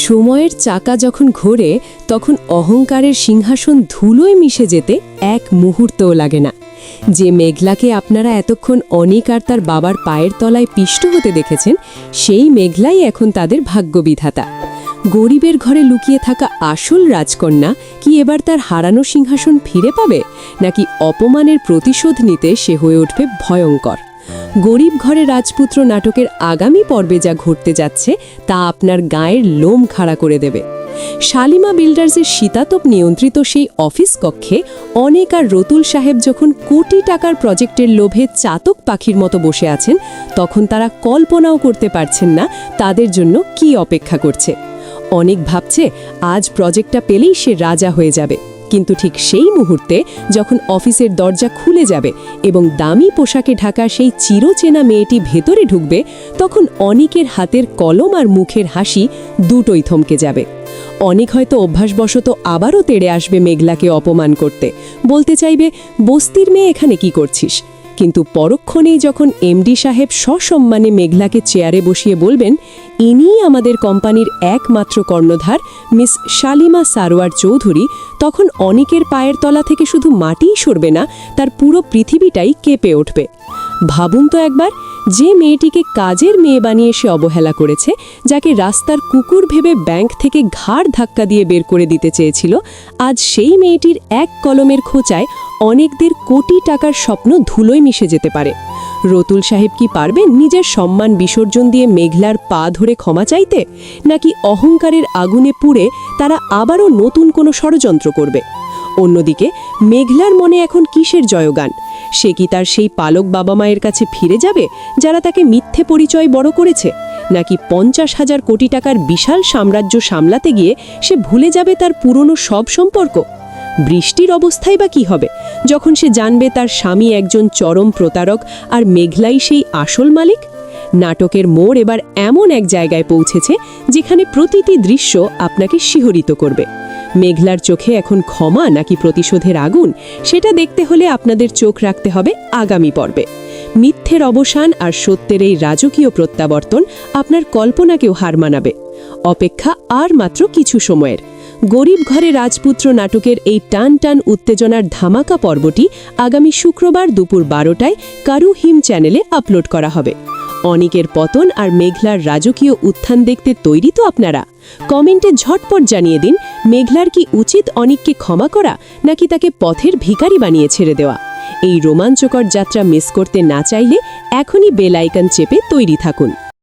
সময়ের চাকা যখন ঘোরে তখন অহংকারের সিংহাসন ধুলোয় মিশে যেতে এক মুহূর্তও লাগে না। যে মেঘলাকে আপনারা এতক্ষণ অনিক আর তার বাবার পায়ের তলায় পিষ্ট হতে দেখেছেন, সেই মেঘলাই এখন তাদের ভাগ্যবিধাতা। গরিবের ঘরে লুকিয়ে থাকা আসল রাজকন্যা কি এবার তার হারানো সিংহাসন ফিরে পাবে, নাকি অপমানের প্রতিশোধ নিতে সে হয়ে উঠবে ভয়ঙ্কর? গরিব ঘরে রাজপুত্র নাটকের আগামী পর্বে যা ঘটতে যাচ্ছে তা আপনার গায়ের লোম খাড়া করে দেবে। শালিমা বিল্ডার্সের শীতাতপ নিয়ন্ত্রিত সেই অফিস কক্ষে অনেক আর রতুল সাহেব যখন কোটি টাকার প্রজেক্টের লোভে চাতক পাখির মতো বসে আছেন, তখন তারা কল্পনাও করতে পারছেন না তাদের জন্য কি অপেক্ষা করছে। অনেক ভাবছে আজ প্রজেক্টটা পেলেই সে রাজা হয়ে যাবে, কিন্তু ঠিক সেই মুহূর্তে যখন অফিসের দরজা খুলে যাবে এবং দামি পোশাকে ঢাকা সেই চিরচেনা মেয়েটি ভেতরে ঢুকবে, তখন অনিকের হাতের কলম আর মুখের হাসি দুটোই থমকে যাবে। অনেক হয়তো অভ্যাসবশত আবারও তেড়ে আসবে মেঘলাকে অপমান করতে, বলতে চাইবে, বস্তির মেয়ে এখানে কি করছিস? কিন্তু পরক্ষণেই যখন এমডি সাহেব সসম্মানে মেঘলাকে চেয়ারে বসিয়ে বলবেন, ইনিই আমাদের কোম্পানির একমাত্র কর্ণধার মিস শালিমা সারোয়ার চৌধুরী, তখন অনেকের পায়ের তলা থেকে শুধু মাটিই সরবে না, তার পুরো পৃথিবীটাই কেঁপে উঠবে। ভাবুন তো একবার, যে মেয়েটিকে কাজের মেয়ে বানিয়ে সে অবহেলা করেছে, যাকে রাস্তার কুকুর ভেবে ব্যাংক থেকে ঘাড় ধাক্কা দিয়ে বের করে দিতে চেয়েছিল, আজ সেই মেয়েটির এক কলমের খোঁচায় অনেকদের কোটি টাকার স্বপ্ন ধুলোয় মিশে যেতে পারে। রতুল সাহেব কি পারবেন নিজের সম্মান বিসর্জন দিয়ে মেঘলার পা ধরে ক্ষমা চাইতে, নাকি অহংকারের আগুনে পুড়ে তারা আবারও নতুন কোনো ষড়যন্ত্র করবে? অন্যদিকে মেঘলার মনে এখন কিসের জয়গান? সে কি তার সেই পালক বাবা মায়ের কাছে ফিরে যাবে যারা তাকে মিথ্যে পরিচয় বড় করেছে, নাকি 50,000 কোটি টাকার বিশাল সাম্রাজ্য সামলাতে গিয়ে সে ভুলে যাবে তার পুরনো সব সম্পর্ক? বৃষ্টির অবস্থায় বা কি হবে যখন সে জানবে তার স্বামী একজন চরম প্রতারক আর মেঘলাই সেই আসল মালিক? নাটকের মোড় এবার এমন এক জায়গায় পৌঁছেছে যেখানে প্রতিটি দৃশ্য আপনাকে শিহরিত করবে। মেঘলার চোখে এখন ক্ষমা নাকি প্রতিশোধের আগুন, সেটা দেখতে হলে আপনাদের চোখ রাখতে হবে আগামী পর্বে। মিথ্যের অবসান আর সত্যের এই রাজকীয় প্রত্যাবর্তন আপনার কল্পনাকেও হার মানাবে। অপেক্ষা আর মাত্র কিছু সময়ের। গরিব ঘরে রাজপুত্র নাটকের এই টান টান উত্তেজনার ধামাকা পর্বটি আগামী শুক্রবার দুপুর 12টায় কারু হিম চ্যানেলে আপলোড করা হবে। অনিকের পতন আর মেঘলার রাজকীয় উত্থান দেখতে তৈরি তো আপনারা? কমেন্টে ঝটপট জানিয়ে দিন, মেঘলার কি উচিত অনিককে ক্ষমা করা, নাকি তাকে পথের ভিখারি বানিয়ে ছেড়ে দেওয়া? এই রোমাঞ্চকর যাত্রা মিস করতে না চাইলে এখনই বেল আইকন চেপে তৈরি থাকুন।